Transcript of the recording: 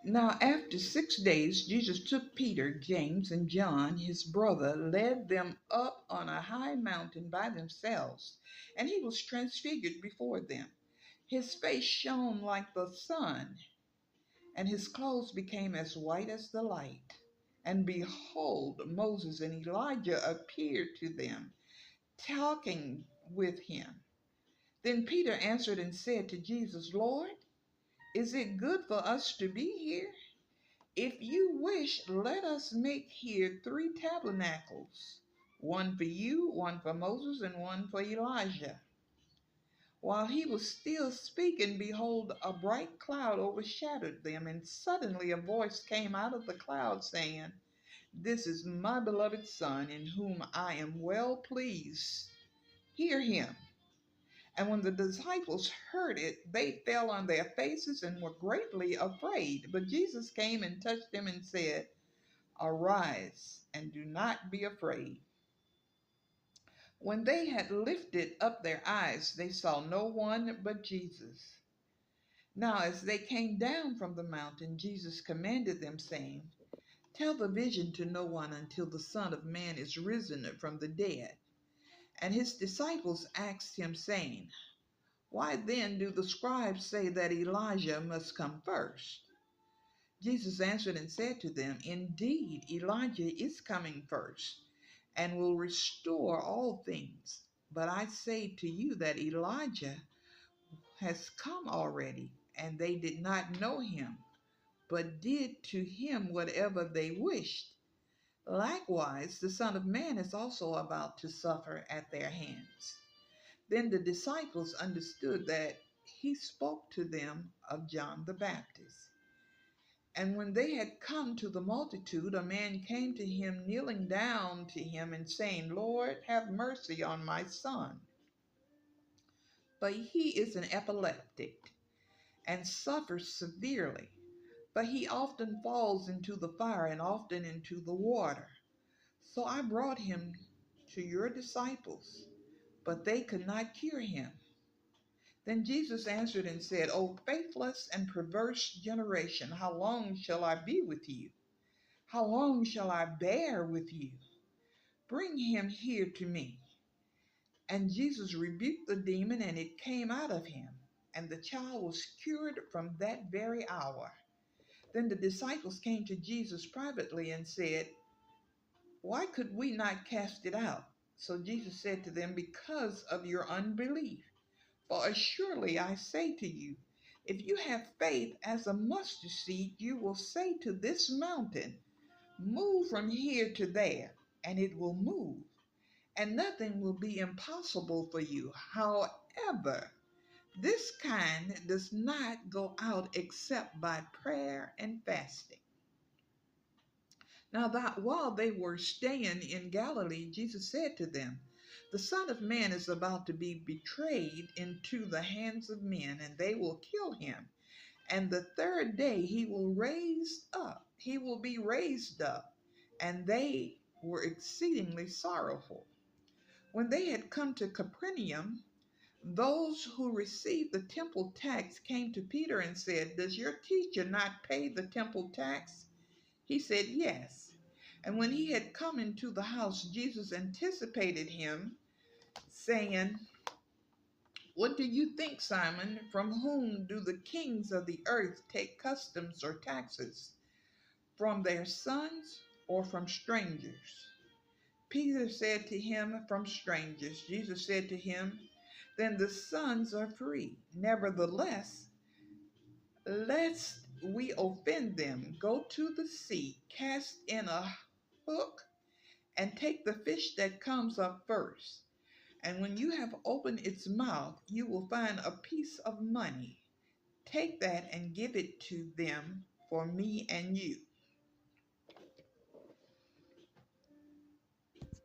Now, after 6 days, Jesus took Peter, James, and John, his brother, led them up on a high mountain by themselves, and he was transfigured before them. His face shone like the sun, and his clothes became as white as the light. And behold, Moses and Elijah appeared to them, talking with him. Then Peter answered and said to Jesus, Lord, is it good for us to be here? If you wish, let us make here 3 tabernacles, one for you, one for Moses, and one for Elijah. While he was still speaking, behold, a bright cloud overshadowed them, and suddenly a voice came out of the cloud saying, This is my beloved Son, in whom I am well pleased. Hear him. And when the disciples heard it, they fell on their faces and were greatly afraid. But Jesus came and touched them and said, Arise and do not be afraid. When they had lifted up their eyes, they saw no one but Jesus. Now, as they came down from the mountain, Jesus commanded them, saying, Tell the vision to no one until the Son of Man is risen from the dead. And his disciples asked him, saying, Why then do the scribes say that Elijah must come first? Jesus answered and said to them, Indeed, Elijah is coming first and will restore all things. But I say to you that Elijah has come already, and they did not know him, but did to him whatever they wished. Likewise, the Son of Man is also about to suffer at their hands. Then the disciples understood that he spoke to them of John the Baptist. And when they had come to the multitude, a man came to him, kneeling down to him and saying, Lord, have mercy on my son. But he is an epileptic and suffers severely. But he often falls into the fire and often into the water. So I brought him to your disciples, but they could not cure him. Then Jesus answered and said, O faithless and perverse generation, how long shall I be with you? How long shall I bear with you? Bring him here to me. And Jesus rebuked the demon, and it came out of him, and the child was cured from that very hour. Then the disciples came to Jesus privately and said, Why could we not cast it out? So Jesus said to them, Because of your unbelief. For assuredly I say to you, if you have faith as a mustard seed, you will say to this mountain, Move from here to there, and it will move, and nothing will be impossible for you. However, this kind does not go out except by prayer and fasting. Now, that while they were staying in Galilee, Jesus said to them, The Son of Man is about to be betrayed into the hands of men, and they will kill him. And the third day he will be raised up. And they were exceedingly sorrowful. When they had come to Capernaum, those who received the temple tax came to Peter and said, Does your teacher not pay the temple tax? He said, Yes. And when he had come into the house, Jesus anticipated him, saying, What do you think, Simon? From whom do the kings of the earth take customs or taxes? From their sons or from strangers? Peter said to him, From strangers. Jesus said to him, Then the sons are free. Nevertheless, lest we offend them, go to the sea, cast in a hook, and take the fish that comes up first. And when you have opened its mouth, you will find a piece of money. Take that and give it to them for me and you.